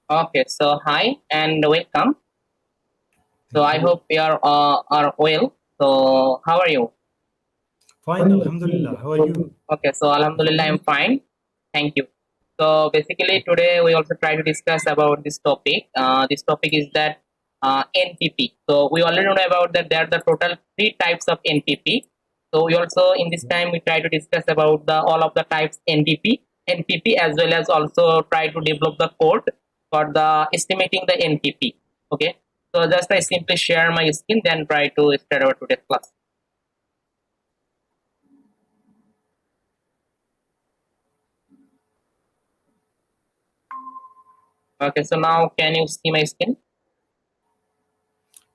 Okay, so hi and welcome. So Thank I you. hope you are well. So how are you? Fine, Alhamdulillah. How are you? Okay, so Alhamdulillah, I'm fine. Thank you. So basically, today we also try to discuss about this topic. This topic is that NPP. So we already know about that. There are the total three types of NPP. So we also in this time we try to discuss about the all of the types NPP as well as also try to develop the code for the estimating the NPP. Okay. So just I Okay. simply share my screen, then try to start our today's class. Okay. So now can you see my screen?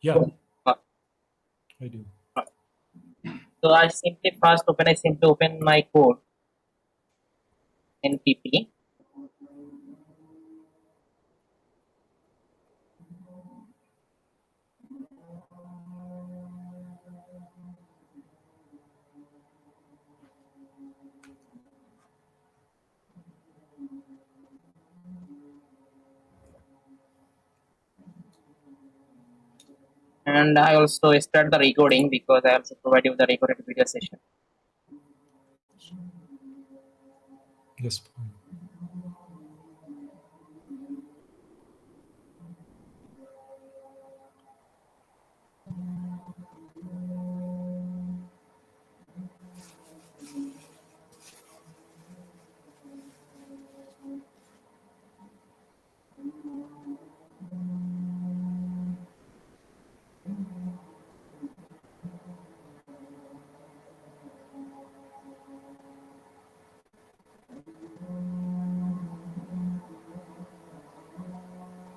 Yeah, Uh, I do. So I simply open my code NPP. And I also start the recording because I also provide you the recorded video session. Yes. Fine.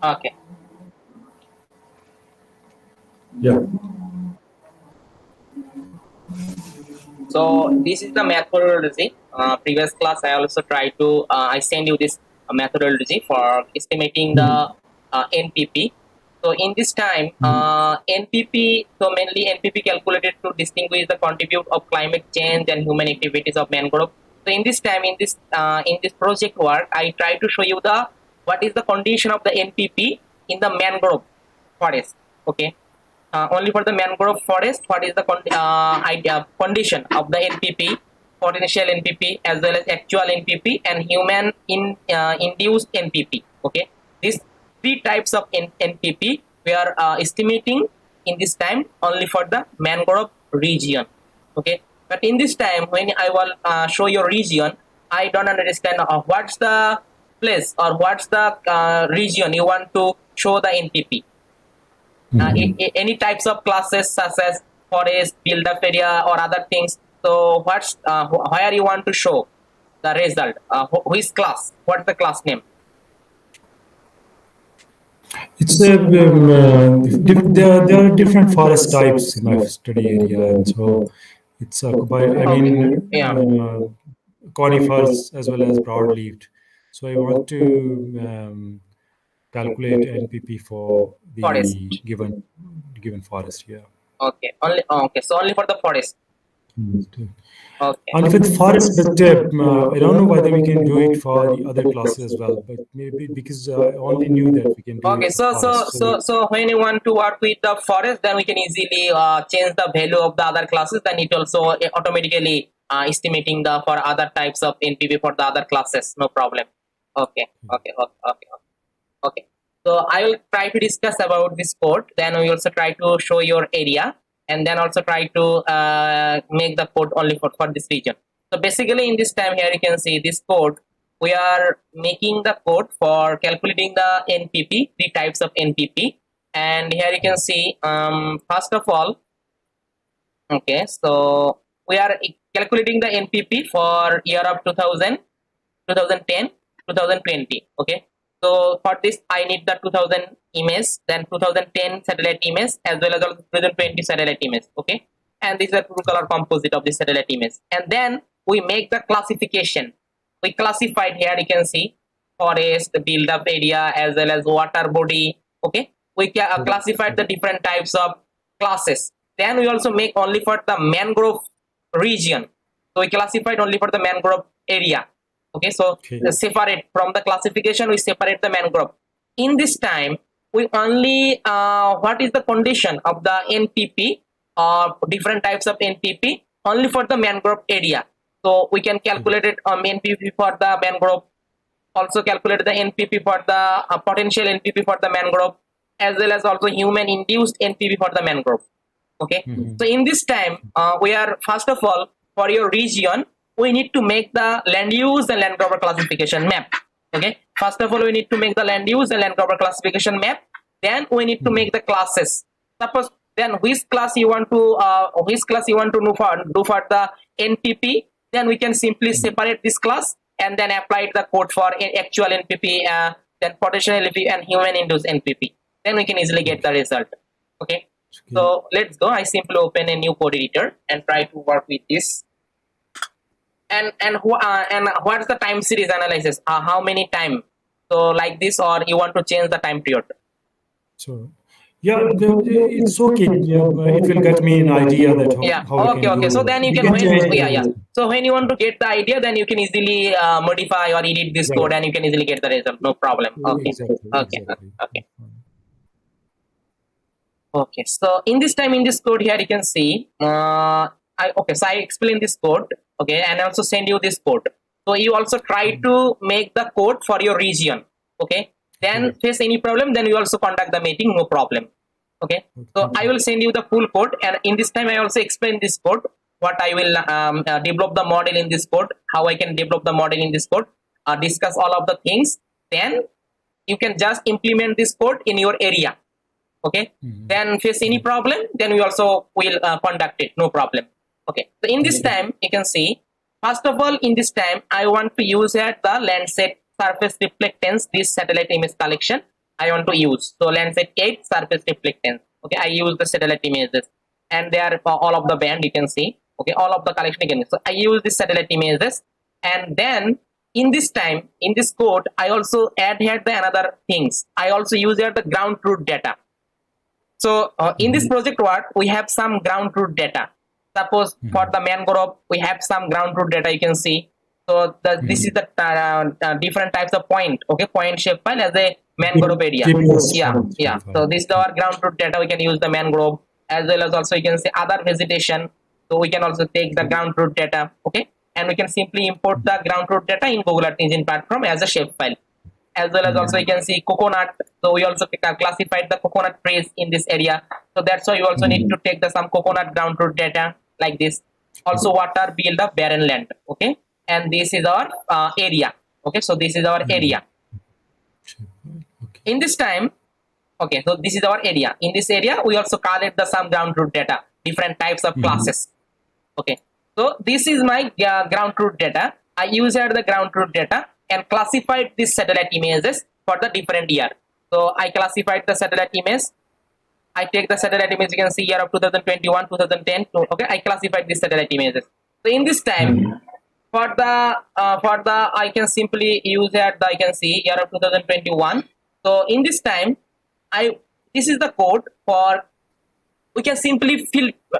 Okay. Yeah. So this is the methodology. Previous class I also try to I send you this methodology for estimating Mhm. the NPP. So in this time Mhm. NPP, so mainly NPP calculated to distinguish the contribute of climate change and human activities of mangrove. So in this time in this project work I try to show you the what is the condition of the NPP in the mangrove forest. Okay. Only for the mangrove forest, what is the condition of the NPP, potential NPP as well as actual NPP and induced NPP. Okay, these three types of NPP we are estimating in this time only for the mangrove region. Okay, but in this time when I will show your region, I don't understand what's the place or what's the region you want to show the NPP. Mhm. Any types of classes such as forest, build-up area, or other things. So, where you want to show the result? Which class? What's the class name? It's there are different forest types in my study area, and so it's I Okay. mean, Yeah. conifers as well as broadleafed. So I want to calculate NPP for Forest. the given forest. Yeah. Okay. Okay. So only for the forest. Mhm. Okay. Only for the forest, but I don't know whether we can do it for the other classes as well. But maybe because I only knew that we can do it Okay, for forest. So so when you want to work with the forest, then we can easily change the value of the other classes. Then it also automatically estimating the for other types of NPV for the other classes. No problem. Okay, okay. Okay. So I will try to discuss about this code. Then we also try to show your area, and then also try to make the code only for this region. So basically, in this time here, you can see this code. We are making the code for calculating the NPP, three types of NPP, and here you can see. First of all, okay, so we are calculating the NPP for year of 2010, 2020. Okay, so for this I need the 2000 image, then 2010 satellite image as well as also 2020 satellite image. Okay, and this is a true color composite of the satellite image, and then we make the classification. We classified here, you can see forest, build up area as well as water body. Okay, we classified the different types of classes. Then we also make only for the mangrove region. So we classified only for the mangrove area. Okay, so okay. separate from the classification, we separate the mangrove. in this time we only what is the condition of the NPP or different types of NPP only for the mangrove area. So we can calculate it NPP for the mangrove, also calculate the NPP for the potential NPP for the mangrove, as well as also human induced NPP for the mangrove. Okay, so in this time we are first of all for your region we need to make the land use and land cover classification map. Okay, first of all we need to make the land use and land cover classification map, then we need to make the classes. Suppose then which class you want to do for the NPP, then we can simply separate this class and then apply the code for actual NPP, then potential NPP and human induced NPP, then we can easily get the result. Okay, so let's go. I simply open a new code editor and try to work with this. And what's the time series analysis? How many time? So like this, or you want to change the time period? So yeah, it's okay. Yeah, it will get me an idea that how we can okay. So do. then you can So when you want to get the idea, then you can easily modify or edit this code, and you can easily get the result. No problem. Okay. Exactly. Okay. So in this time, in this code here, you can see. So I explain this code. Okay, and I also send you this code. So you also try to make the code for your region. Okay. Then face any problem, then you also conduct the meeting. No problem. Okay. So I will send you the full code, and in this time I also explain this code. What I will develop the model in this code, how I can develop the model in this code, discuss all of the things. Then you can just implement this code in your area. Okay. Then face any problem, then we also will conduct it. No problem. Okay. So in this time, you can see, first of all, in this time, I want to use here the Landsat surface reflectance, this satellite image collection I want to use. So Landsat 8 surface reflectance. Okay, I use the satellite images, and they are all of the band, you can see. Okay, all of the collection again. So I use this satellite images, and then in this time, in this code, I also add here the another things. I also use here the ground truth data. So in this project work, we have some ground truth data. Suppose for the mangrove, we have some ground truth data, you can see. So this is the different types of point. Okay, point shape file as a mangrove area. Yeah. So this is our ground truth data. We can use the mangrove, as well as also you can see other vegetation. So we can also take the ground truth data. Okay, and we can simply import the ground truth data in Google Earth Engine platform as a shape file. As well as also you can see coconut. So we also classified the coconut trees in this area. So that's why you also need to take the some coconut ground truth data like this. Also water build of barren land. Okay, and this is our area. Okay, so this is our area. In this time, okay, so this is our area. In this area, we also collect the some ground truth data, different types of classes. Okay, so this is my ground truth data. I use here the ground truth data and classified these satellite images for the different year. So I classified the satellite image. I take the satellite image, you can see year of 2021, 2010. Okay, I classified these satellite images. So in this time, for the I can simply use here the, I can see year of 2021. So in this time, this is the code for, we can simply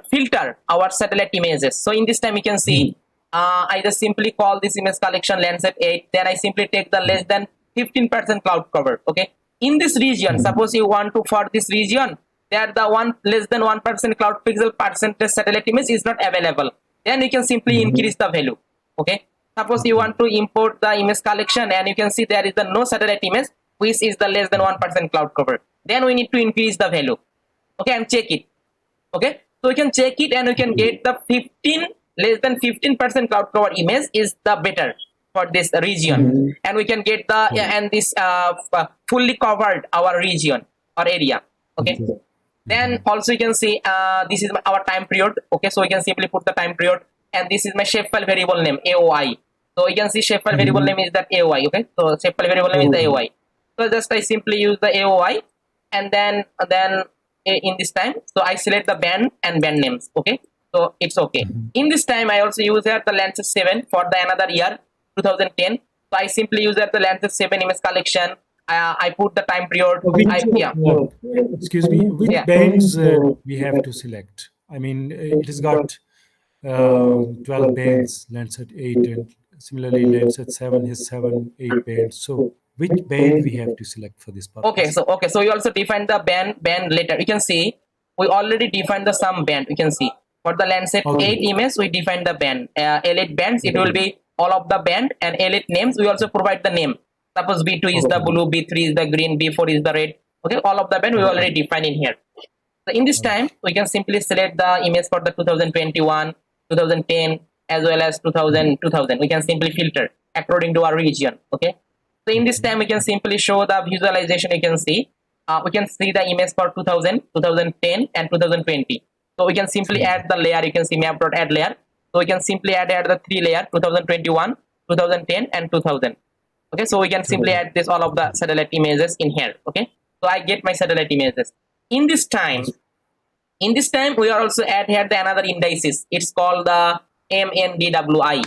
filter our satellite images. So in this time, you can see I just simply call this image collection Landsat 8. Then I simply take the less than 15% cloud cover. Okay, in this region, suppose you want to, for this region, there the less than 1% cloud pixel percentage satellite image is not available. Then you can simply increase the value. Okay, suppose you want to import the image collection, and you can see there is the no satellite image which is the less than 1% cloud cover. Then we need to increase the value. Okay, and check it. Okay, so we can check it, and we can get the less than 15% cloud cover image is the better for this region, and we can get the and this fully covered our region or area. Okay, then also you can see this is our time period. Okay, so we can simply put the time period, and this is my shapefile variable name AOI. So you can see shapefile variable name is that AOI. Okay, so shapefile variable name is the AOI. So just I simply use the AOI, and then in this time, so I select the band and band names. Okay, so it's okay. In this time, I also use here the Landsat 7 for the another year 2010. So I simply use here the Landsat 7 image collection. I put the time period. Excuse me, which bands we have to select? I mean, it has got 12 bands, Landsat 8, and similarly Landsat 7 has 8 bands. So which band we have to select for this purpose. Okay, so we also define the band later. You can see we already defined the sum band. You can see for the Landsat 8 image we define the band, L8 bands. It will be all of the band, and L8 names we also provide the name. Suppose B2 is the blue, B3 is the green, B4 is the red. Okay, all of the band we already define in here. So in this time we can simply select the image for the 2021, 2010 as well as 2000. We can simply filter according to our region. Okay, so in this time we can simply show the visualization. You can see we can see the image for 2000, 2010 and 2020. So we can simply add the layer. You can see map.add layer. So we can simply add the three layer 2021, 2010 and 2000. Okay, so we can simply add this all of the satellite images in here. Okay, so I get my satellite images. In this time we are also add here the another indices. It's called the MNDWI.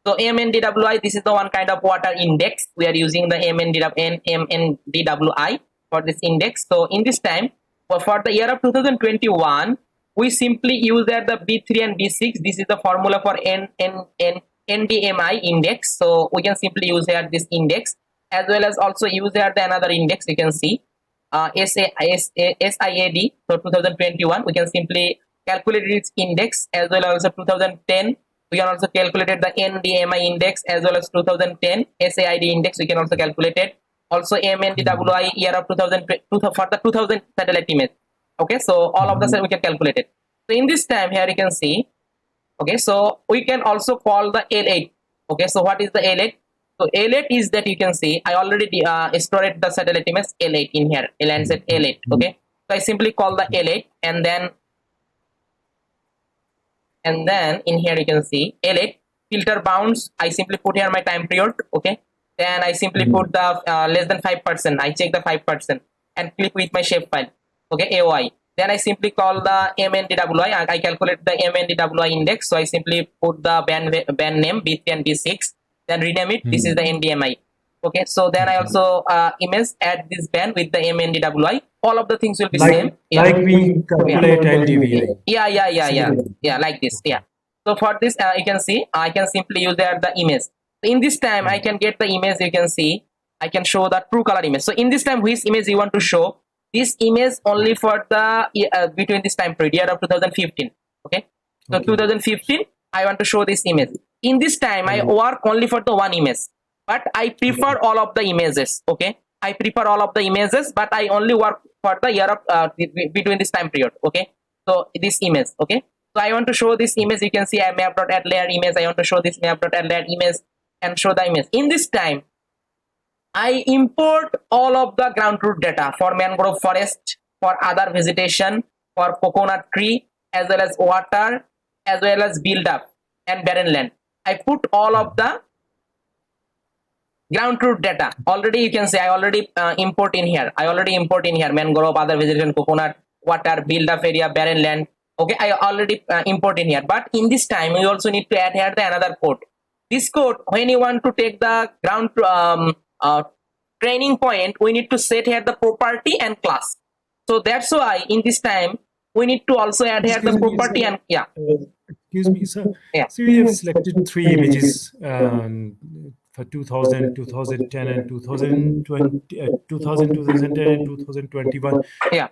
So MNDWI, this is the one kind of water index. We are using the MNDWI for this index. So in this time for the year of 2021 we simply use there the B3 and B6. This is the formula for NDMI index. So we can simply use here this index, as well as also use here the another index. You can see SIAD. So 2021 we can simply calculate its index, as well as 2010 we can also calculate the NDMI index, as well as 2010 SAID index we can also calculate it. Also MNDWI year of 2000 for the 2000 satellite image. Okay, so all of the we can calculate it. So in this time here you can see, okay, so we can also call the L8. Okay, so what is the L8? So L8 is that you can see I already stored the satellite image L8 in here, Landsat L8. Okay, so I simply call the L8, and then in here you can see L8 filter bounds. I simply put here my time period. Okay, then I simply put the less than 5%. I check the 5% and click with my shapefile. Okay, AOI. Then I simply call the MNDWI. I calculate the MNDWI index. So I simply put the band name B3 and B6. Then rename it. This is the NDMI. Okay, so then I also image add this band with the MNDWI. All of the things will be same. Like we calculate LDVI. Yeah, like this. Yeah. So for this, you can see I can simply use there the image. So in this time, I can get the image. You can see I can show the true color image. So in this time, which image you want to show? This image only for the between this time period, year of 2015. Okay, so 2015 I want to show this image. In this time I work only for the one image, but I prefer all of the images. Okay, I prefer all of the images, but I only work for the year of between this time period. Okay, so this image. Okay, so I want to show this image. You can see I map.add layer image. I want to show this map.add layer image and show the image. In this time I import all of the ground truth data for mangrove forest, for other vegetation, for coconut tree, as well as water, as well as build up and barren land. I put all of the ground truth data. Already you can say I already import in here. I already import in here mangrove, other vegetation, coconut, water, build up area, barren land. Okay, I already import in here. But in this time we also need to add here the another code. This code, when you want to take the ground training point, we need to set here the property and class. So that's why in this time we need to also add here the property and excuse me, sir. So we have selected three images for 2000, 2010 and 2020, 2000, 2010 and 2021.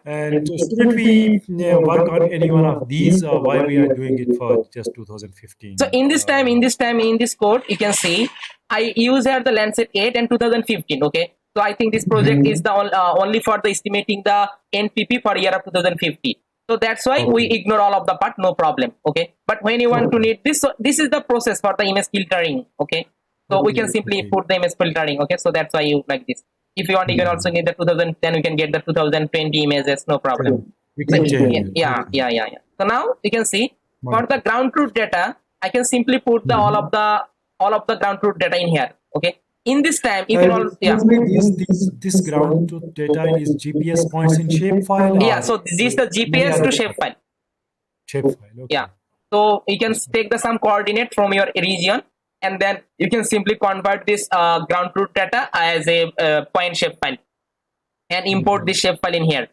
And shouldn't we work on any one of these, or why we are doing it for just 2015? So in this time, in this code, you can see I use here the Landsat 8 and 2015. Okay, so I think this project is the only for the estimating the NPP for year of 2050. So that's why we ignore all of the part, no problem. Okay, but when you want to need this, so this is the process for the image filtering. Okay, so we can simply put the image filtering. Okay, so that's why you like this. If you want, you can also need the 2010. You can get the 2020 images, no problem. So, yeah. So now you can see for the ground truth data, I can simply put the all of the ground truth data in here. Okay, in this time you can also this ground truth data is GPS points in shapefile. So this is the GPS to shapefile. Okay. Yeah, so you can take the some coordinate from your region, and then you can simply convert this ground truth data as a point shapefile and import this shapefile in here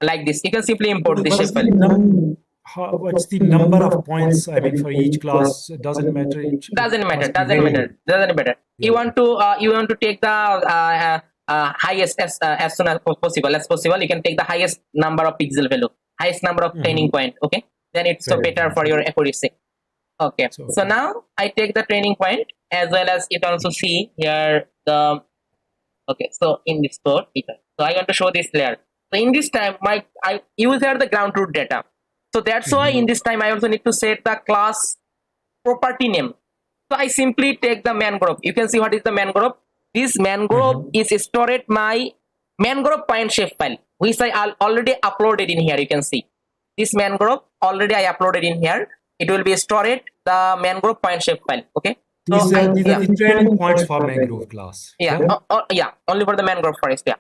like this. You can simply import this shapefile. what's the number of points? I mean, for each class, it doesn't matter. Doesn't matter. Must be Doesn't very matter. Doesn't matter. yeah. You want to take the highest as soon as possible. As possible, you can take the highest number of pixel value, highest number of training point. Okay, then it's so Very better good. for your accuracy. Okay. So now I take the training point as well as it also see here the. Okay, so in this code, so I want to show this layer. So in this time, I use here the ground truth data. So that's why in this time I also need to set the class property name. So I simply take the mangrove. You can see what is the mangrove. This mangrove is stored my mangrove point shape file, which I already uploaded in here. You can see this mangrove already I uploaded in here. It will be stored the mangrove point shape file. Okay. So These are the training points for mangrove class. Yeah, yeah, only for the mangrove forest. Yeah.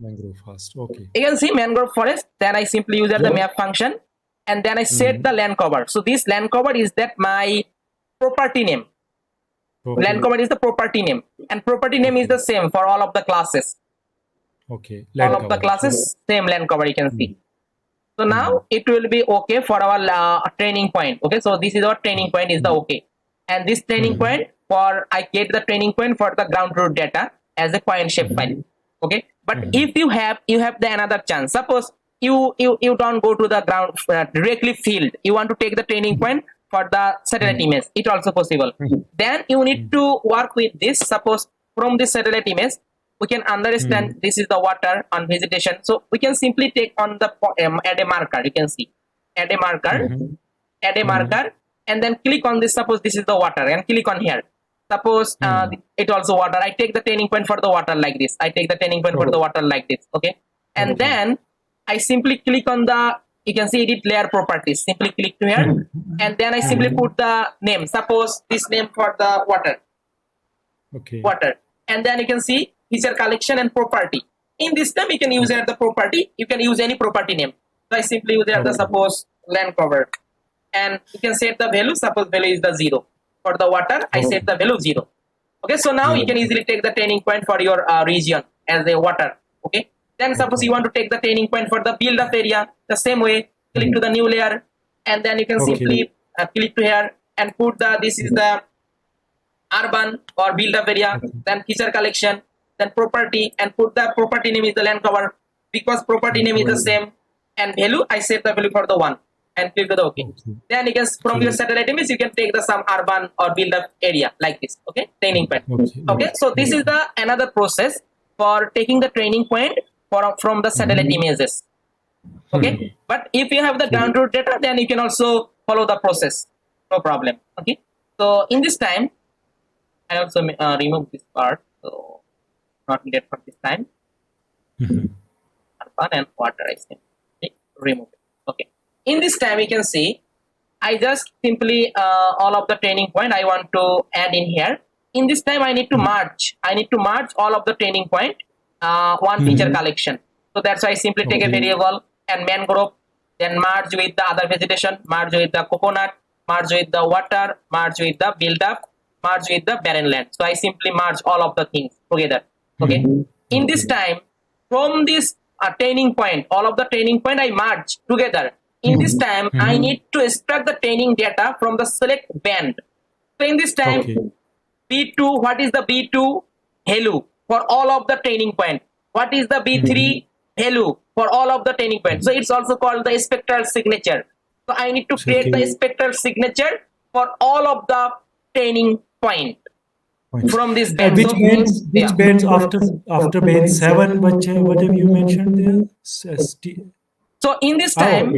Mangrove forest. Okay. You can see mangrove forest. Then I simply use the map function, and then I set the land cover. So this land cover is that my property name. Land cover is the property name, and property name is the same for all of the classes. Okay. All of the classes same land cover. You can see. So now it will be okay for our training point. Okay. So this is our training point is the okay, and this training point for I get the training point for the ground truth data as a point shape file. Okay. But if you have the another chance, suppose you don't go to the ground directly field, you want to take the training point for the satellite image, it also possible. Then you need to work with this. Suppose from this satellite image we can understand this is the water on vegetation, so we can simply take on the add a marker. You can see add a marker, and then click on this. Suppose this is the water, and click on here. Suppose it also water. I take the training point for the water like this. I take the training point for the water like this. Okay. And then I simply click on the, you can see edit layer properties. Simply click to here. And then I simply put the name. Suppose this name for the water. Okay. Water. And then you can see feature collection and property. In this time you can use here the property. You can use any property name. So I simply use here the suppose land cover. And you can set the value. Suppose value is the 0. For the water, I set the value 0. Okay, so now you can easily take the training point for your region as a water. Okay, then suppose you want to take the training point for the build up area, the same way, click to the new layer, and then you can simply click to here and put the, this is the urban or build up area, then feature collection, then property, and put the property name is the land cover, because property name is the same, and value, I set the value for the 1. And click to the OK. Then you can from your satellite image you can take the some urban or build up area like this. Okay, training point. Okay, so this is the another process for taking the training point from the satellite images. Okay, but if you have the ground truth data, then you can also follow the process. No problem. Okay, so in this time, I also remove this part, so not needed for this time. Urban and water, I simply remove it. Okay. In this time, you can see, I just simply all of the training point I want to add in here. In this time, I need to merge. I need to merge all of the training point, one feature collection. So that's why I simply take a variable and mangrove, then merge with the other vegetation, merge with the coconut, merge with the water, merge with the build up, merge with the barren land. So I simply merge all of the things together. Okay. In this time, from this training point, all of the training point I merge together. In this time, I need to extract the training data from the select band. So in this time, B2, what is the B2 value for all of the training point? What is the B3 value for all of the training points? So it's also called the spectral signature. So I need to create the spectral signature for all of the training point from this band. Which bands after band 7? What have you mentioned there? So in this time,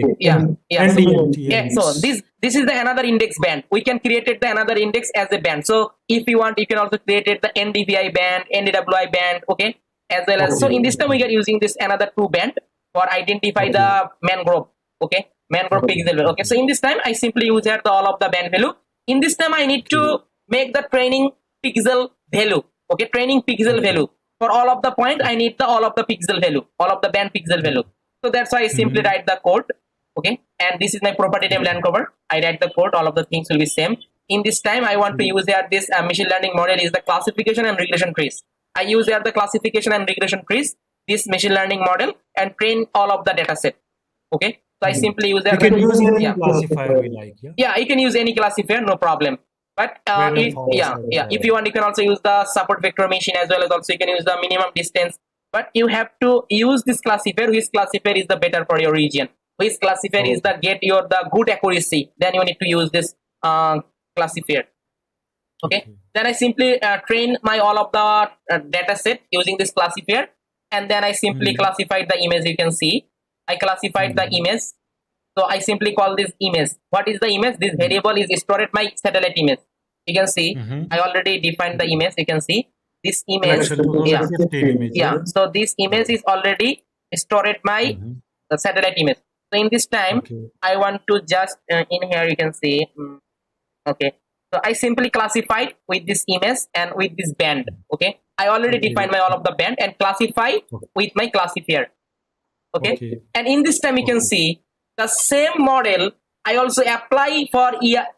so this is the another index band. We can create the another index as a band. So if you want, you can also create the NDVI band, NDWI band, okay, as well as. So in this time, we are using this another 2 band for identify the mangrove, okay, mangrove pixel. Okay, so in this time, I simply use here the all of the band value. In this time, I need to make the training pixel value, okay, training pixel value for all of the point. I need the all of the pixel value, all of the band pixel value. So that's why I simply write the code. Okay, and this is my property name land cover. I write the code, all of the things will be same. In this time, I want to use here this machine learning model is the classification and regression trees. I use here the classification and regression trees, this machine learning model, and train all of the data set. Okay, So I simply use You that. can use any Yeah. classifier we like. Yeah. Yeah, you can use any classifier, no problem. But Random forest, if you want, you can also use the support vector machine, as well as also you can use the minimum distance. But you have to use this classifier. Which classifier is the better for your region? Which classifier is the get your the good accuracy? Then you need to use this classifier. Okay. Then I simply train my all of the data set using this classifier, and then I simply classified the image. You can see I classified the image. So I simply call this image. What is the image? This variable is stored my satellite image. You can see I already defined the image. You can see this image. Yeah. So this image is already stored my satellite image. So in this time, I want to just in here you can see. Okay. So I simply classified with this image and with this band. Okay. I already defined my all of the band and classify with my classifier. Okay. And in this time you can see the same model I also apply for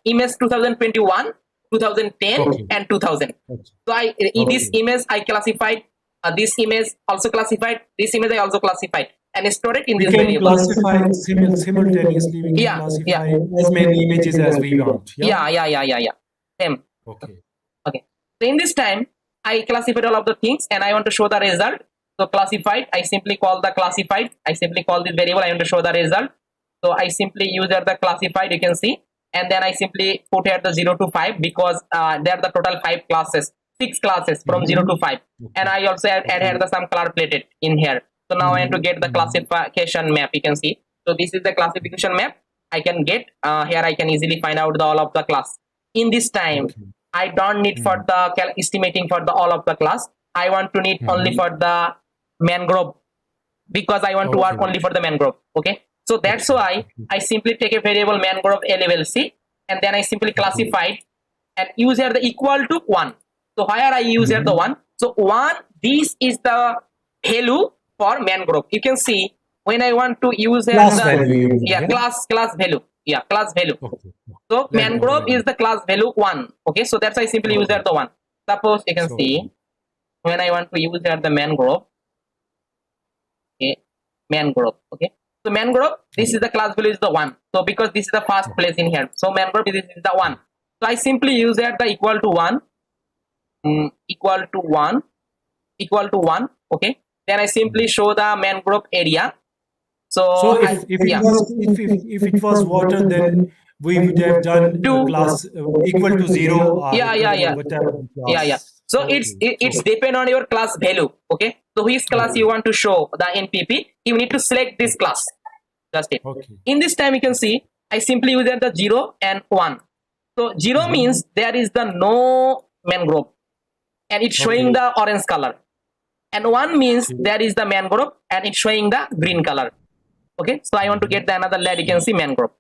image 2021, 2010 and 2000. So in this image I classified, this image also classified, this image I also classified and stored it in this variable. Classify simultaneously. We can classify as many images as we want. Yeah. Same. Okay. So in this time I classified all of the things and I want to show the result. So classified, I simply call the classified. I simply call this variable. I want to show the result. So I simply use here the classified. You can see, and then I simply put here the 0 to 5 because there are the total 5 classes, 6 classes from 0 to 5, and I also add here the some color plated in here. So now I have to get the classification map. You can see. So this is the classification map. I can get here. I can easily find out the all of the class. In this time, I don't need for the estimating for the all of the class. I want to need only for the mangrove because I want to work only for the mangrove. Okay. So that's why I simply take a variable mangrove LULC and then I simply classify and use here the equal to 1. So here I use here the 1. So 1, this is the value for mangrove. You can see when I want to use here class the value. class value. Yeah, class value. So mangrove is the class value 1. Okay, so that's why I simply use there the 1. Suppose you can see when I want to use here the mangrove. Okay, mangrove. Okay. So mangrove, this is the class value is the 1. So because this is the first place in here. So mangrove, this is the 1. So I simply use that the equal to 1, equal to 1, equal to 1. Okay. Then I simply show the mangrove area. So if it was water, then we would have done class equal to 0. Yeah. So it's depend on your class value. Okay. So which class you want to show the NPP, you need to select this class. Just it. In this time you can see I simply use the 0 and 1. So 0 means there is the no mangrove and it's showing the orange color, and 1 means there is the mangrove and it's showing the green color. Okay. So I want to get the another layer. You can see mangrove.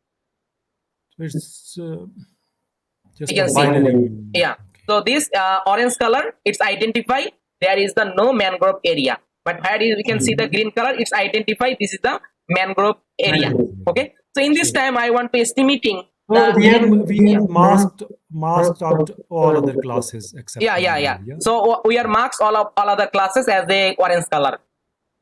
It's just you can see. Yeah. So this orange color, it's identify there is the no mangrove area. But here we can see the green color, it's identify this is the mangrove area. Okay. So in this time I want to estimating. We have masked out all other classes except. Yeah. So we are marks all other classes as the orange color.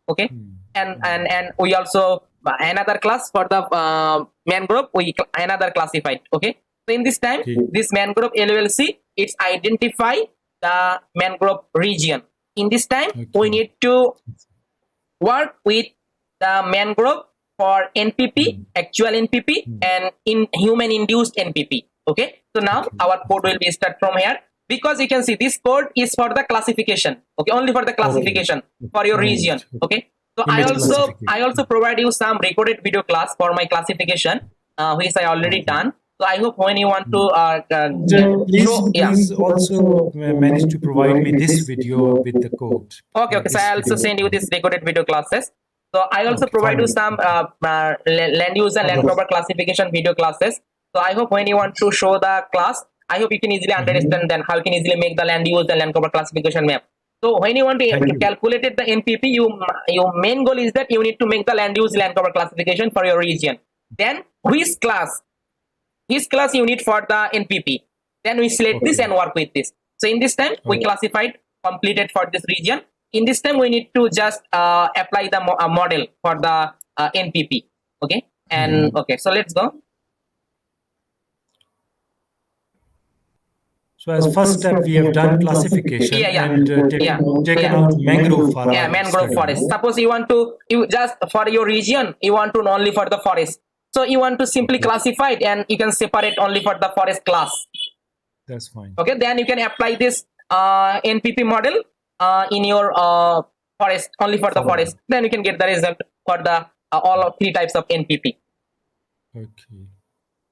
Okay. And we also another class for the mangrove, we another classified. Okay. So in this time, this mangrove LULC, it's identify the mangrove region. In this time, we need to work with the mangrove for NPP, actual NPP, and in human-induced NPP. Okay. So now our code will be start from here because you can see this code is for the classification. Okay. Only for the classification for your region. Okay. So I also provide you some recorded video class for my classification, which I already done. So I hope when you want to please also manage to provide me this video with the code. Okay. So I also send you this recorded video classes. So I also provide you some land use and land cover classification video classes. So I hope when you want to show the class, I hope you can easily understand then how you can easily make the land use and land cover classification map. So when you want to calculate the NPP, your main goal is that you need to make the land use land cover classification for your region. Then which class you need for the NPP. Then we select this and work with this. So in this time we classified completed for this region. In this time we need to just apply the model for the NPP. Okay. And okay, so let's go. So as first step, we have done classification Yeah, yeah. and taken out mangrove for our mangrove study. forest. Suppose you want to, you just for your region, you want to know only for the forest. So you want to simply classify it, and you can separate only for the forest class. That's fine. Okay, then you can apply this NPP model in your forest, only for the forest. Then you can get the result for the all of 3 types of NPP. Okay.